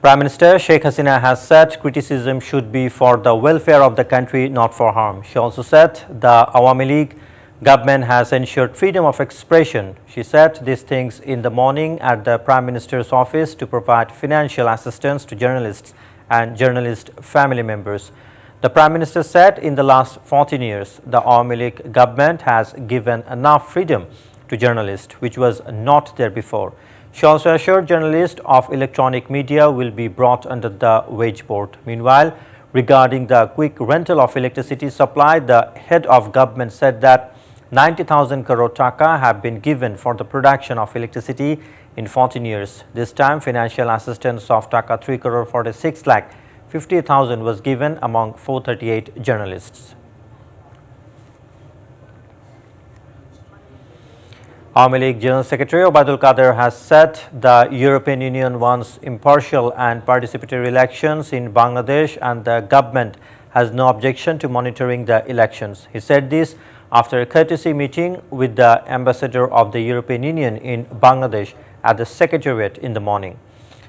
Prime Minister Sheikh Hasina has said criticism should be for the welfare of the country, not for harm. She also said the Awami League government has ensured freedom of expression. She said these things in the morning at the Prime Minister's office to provide financial assistance to journalists and journalist family members. The Prime Minister said in the last 14 years, the Awami League government has given enough freedom to journalists, which was not there before. She also assured journalists of electronic media will be brought under the wage board. Meanwhile, regarding the quick rental of electricity supply, the head of government said that 90,000 crore taka have been given for the production of electricity in 14 years. This time, financial assistance of taka 3 crore 46 lakh 50,000 was given among 438 journalists. Awami League General Secretary Obaidul Qadir has said the European Union wants impartial and participatory elections in Bangladesh and the government has no objection to monitoring the elections. He said this after a courtesy meeting with the ambassador of the European Union in Bangladesh at the Secretariat in the morning.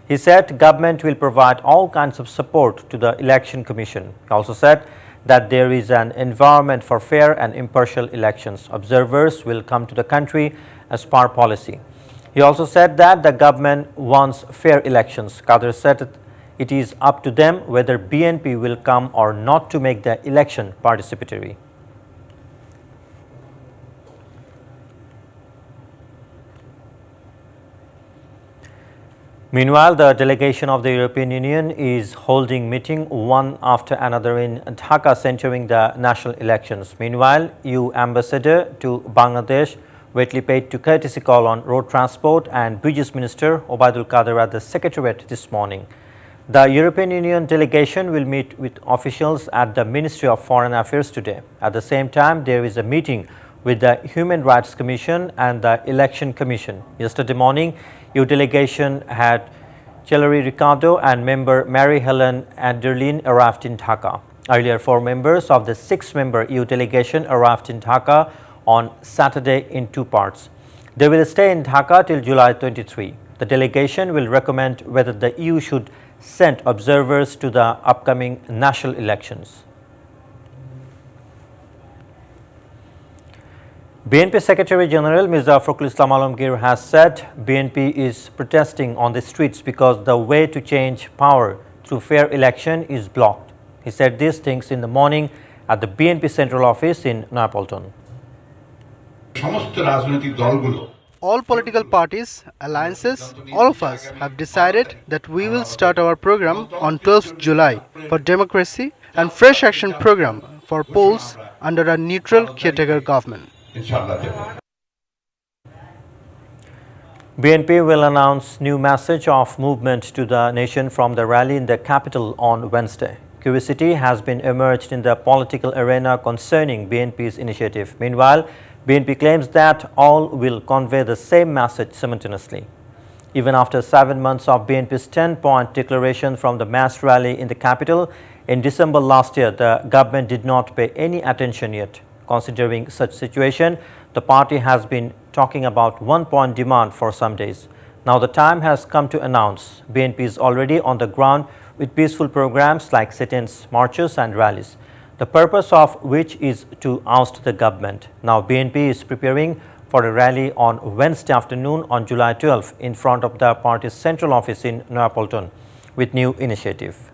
He said government will provide all kinds of support to the Election Commission. He also said that there is an environment for fair and impartial elections. Observers will come to the country as per policy. He also said that the government wants fair elections. Qadir said that it is up to them whether BNP will come or not to make the election participatory. Meanwhile, the delegation of the European Union is holding meeting one after another in Dhaka centering the national elections. Meanwhile, EU ambassador to Bangladesh wetly paid to courtesy call on road transport and bridges minister Obaidul Qadir at the Secretariat this morning. The European Union delegation will meet with officials at the Ministry of Foreign Affairs today. At the same time, there is a meeting with the Human Rights Commission and the Election Commission. Yesterday morning, EU delegation had Chellery Ricardo and member Mary Helen Anderlin arrived in Dhaka. Earlier, 4 members of the 6-member EU delegation arrived in Dhaka on Saturday in 2 parts. They will stay in Dhaka till July 23. The delegation will recommend whether the EU should send observers to the upcoming national elections. BNP Secretary General Mirza Fakhrul Islam Alamgir has said BNP is protesting on the streets because the way to change power through fair election is blocked. He said these things in the morning at the BNP Central Office in Napolton. All political parties, alliances, all of us have decided that we will start our program on 12th July for democracy and fresh action program for polls under a neutral caretaker government. BNP will announce new message of movement to the nation from the rally in the capital on Wednesday. Curiosity has been emerged in the political arena concerning BNP's initiative. Meanwhile, BNP claims that all will convey the same message simultaneously. Even after 7 months of BNP's 10-point declaration from the mass rally in the capital in December last year, the government did not pay any attention yet. Considering such situation, the party has been talking about 1-point demand for some days. Now the time has come to announce BNP is already on the ground with peaceful programs like sit-ins, marches and rallies, the purpose of which is to oust the government. Now BNP is preparing for a rally on Wednesday afternoon on July 12 in front of the party's central office in Napolton with new initiative.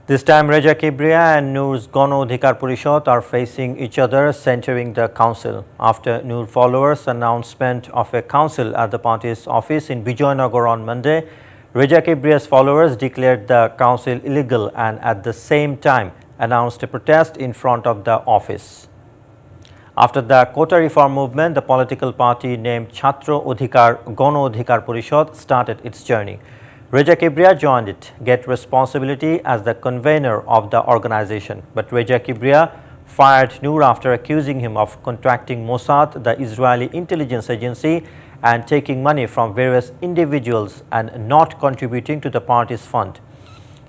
This time, Reja Kibriya and Noor's Gono Adhikar Parishad are facing each other, centering the council. After Noor followers' announcement of a council at the party's office in Bijoynagar on Monday, Reja Kibriya's followers declared the council illegal and at the same time announced a protest in front of the office. After the Kota reform movement, the political party named Chhatro Adhikar Gono Adhikar Parishad started its journey. Reja Kibriya joined it, get responsibility as the convener of the organization. But Reja Kibriya fired Noor after accusing him of contracting Mossad, the Israeli intelligence agency, and taking money from various individuals and not contributing to the party's fund.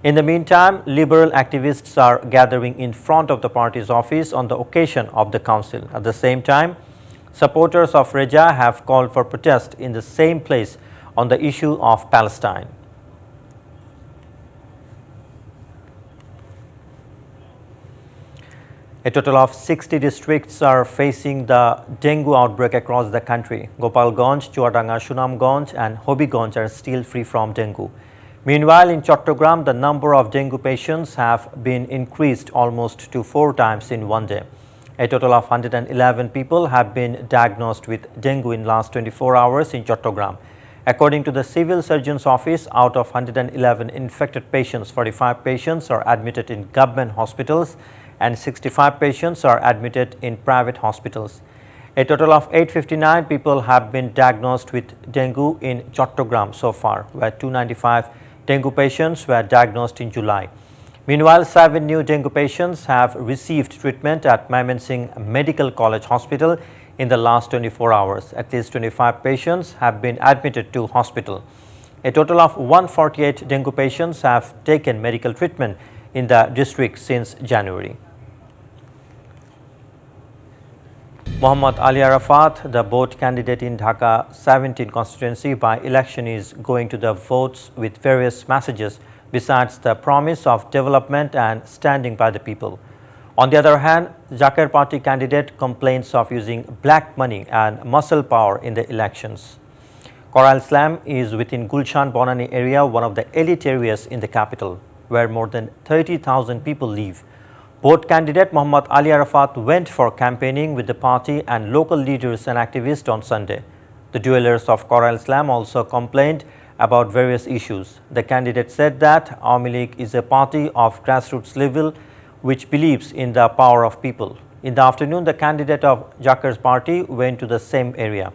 In the meantime, liberal activists are gathering in front of the party's office on the occasion of the council. At the same time, Supporters of Reja have called for protest in the same place on the issue of Palestine. A total of 60 districts are facing the dengue outbreak across the country. Gopalganj, Chuadanga, Sunamganj and Hobiganj are still free from dengue. Meanwhile, in Chattogram, the number of dengue patients have been increased almost to 4 times in one day. A total of 111 people have been diagnosed with dengue in last 24 hours in Chattogram. According to the Civil Surgeon's Office, out of 111 infected patients, 45 patients are admitted in government hospitals and 65 patients are admitted in private hospitals. A total of 859 people have been diagnosed with dengue in Chattogram so far, where 295 dengue patients were diagnosed in July. Meanwhile, 7 new dengue patients have received treatment at Mymensingh Medical College Hospital in the last 24 hours. At least 25 patients have been admitted to hospital. A total of 148 dengue patients have taken medical treatment in the district since January. Muhammad Ali Arafat, the board candidate in Dhaka 17 constituency by election, is going to the votes with various messages besides the promise of development and standing by the people. On the other hand, Zakir party candidate complains of using black money and muscle power in the elections. Coral Slam is within Gulshan Bonani area, one of the elite areas in the capital, where more than 30,000 people live. Board candidate Muhammad Ali Arafat went for campaigning with the party and local leaders and activists on Sunday. The dwellers of Coral Slam also complained about various issues. The candidate said that Awami League is a party of grassroots level which believes in the power of people. In the afternoon, the candidate of Zakir's party went to the same area.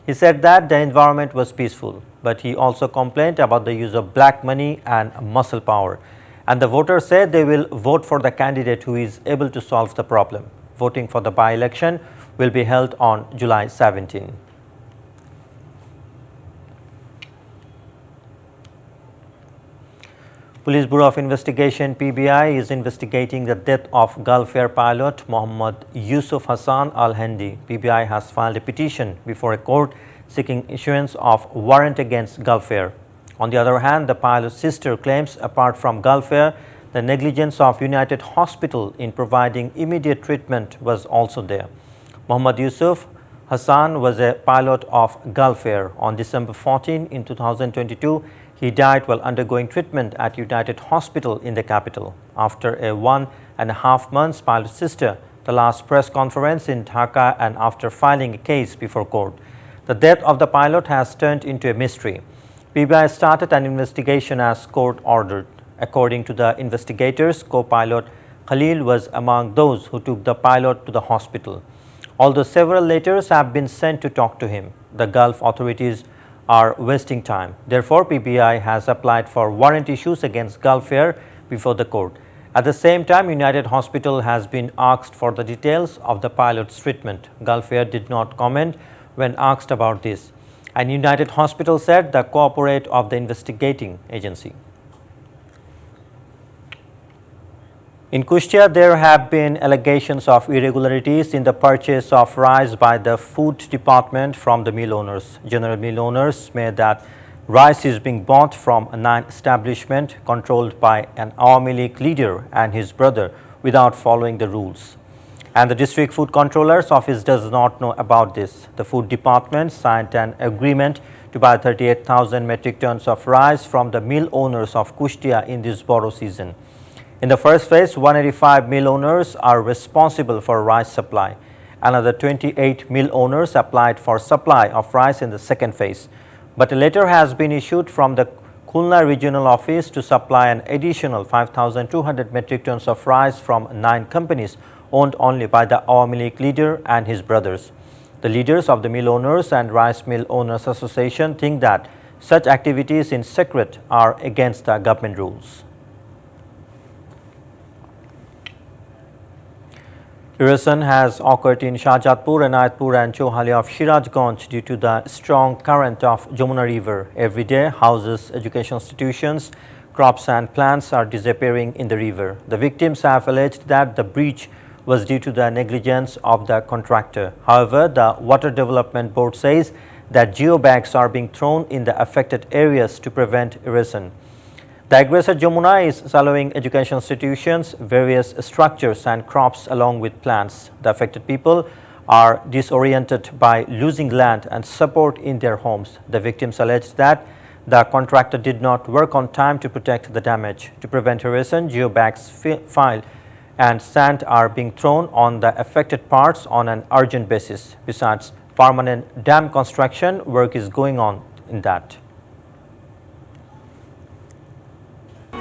He said that the environment was peaceful, but he also complained about the use of black money and muscle power. And the voters said they will vote for the candidate who is able to solve the problem. Voting for the by-election will be held on July 17. Police Bureau of Investigation (PBI) is investigating the death of Gulf Air pilot Mohammad Yusuf Hassan Al-Hindi. PBI has filed a petition before a court seeking issuance of warrant against Gulf Air. On the other hand, the pilot's sister claims apart from Gulf Air, the negligence of United Hospital in providing immediate treatment was also there. Mohammad Yusuf Hassan was a pilot of Gulf Air. On December 14 in 2022, he died while undergoing treatment at United Hospital in the capital. After a 1.5 months pilot's sister, the last press conference in Dhaka and after filing a case before court. The death of the pilot has turned into a mystery. PBI started an investigation as court ordered. According to the investigators, co-pilot Khalil was among those who took the pilot to the hospital. Although several letters have been sent to talk to him, the Gulf authorities are wasting time. Therefore, PBI has applied for warrant issues against Gulf Air before the court. At the same time, United Hospital has been asked for the details of the pilot's treatment. Gulf Air did not comment when asked about this, and United Hospital said the cooperate of the investigating agency. In Kustia, there have been allegations of irregularities in the purchase of rice by the food department from the mill owners. General mill owners made that rice is being bought from a 9 establishment controlled by an Awami League leader and his brother without following the rules. And the district food controller's office does not know about this. The food department signed an agreement to buy 38,000 metric tons of rice from the mill owners of Kustia in this borrow season. In the first phase, 185 mill owners are responsible for rice supply. Another 28 mill owners applied for supply of rice in the second phase. But a letter has been issued from the Khulna regional office to supply an additional 5,200 metric tons of rice from 9 companies owned only by the Awami League leader and his brothers. The leaders of the Mill Owners and Rice Mill Owners Association think that such activities in secret are against the government rules. Erosion has occurred in Shahjatpur, Anayatpur and Chohali of Shirajganj due to the strong current of Jamuna River. Every day, houses, education institutions, crops and plants are disappearing in the river. The victims have alleged that the breach was due to the negligence of the contractor. However, the Water Development Board says that geobags are being thrown in the affected areas to prevent erosion. The aggressor Jamuna is swallowing education institutions, various structures and crops along with plants. The affected people are disoriented by losing land and support in their homes. The victims alleged that the contractor did not work on time to protect the damage. To prevent erosion, geobags, file and sand are being thrown on the affected parts on an urgent basis. Besides, permanent dam construction work is going on in that.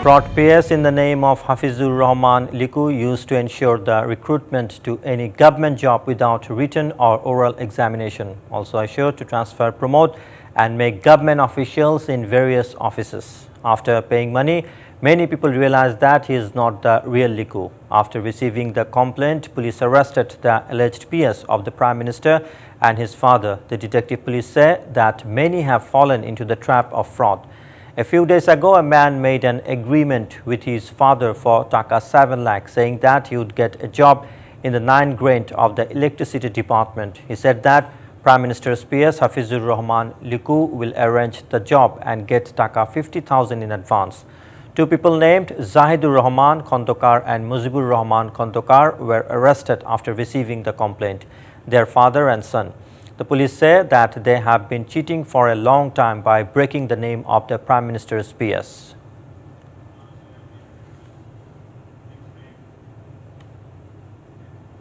Fraud PS in the name of Hafizur Rahman Liku used to ensure the recruitment to any government job without written or oral examination. Also assured to transfer, promote and make government officials in various offices. After paying money, many people realized that he is not the real Liku. After receiving the complaint, police arrested the alleged PS of the Prime Minister and his father. The detective police say that many have fallen into the trap of fraud. A few days ago, a man made an agreement with his father for Taka 7 lakh, saying that he would get a job in the 9th grade of the electricity department. He said that Prime Minister's PS Hafizur Rahman Liku will arrange the job and get Taka 50,000 in advance. Two people named Zahidur Rahman Khandokar and Mujibur Rahman Khandokar were arrested after receiving the complaint, their father and son. The police say that they have been cheating for a long time by breaking the name of the Prime Minister's PS.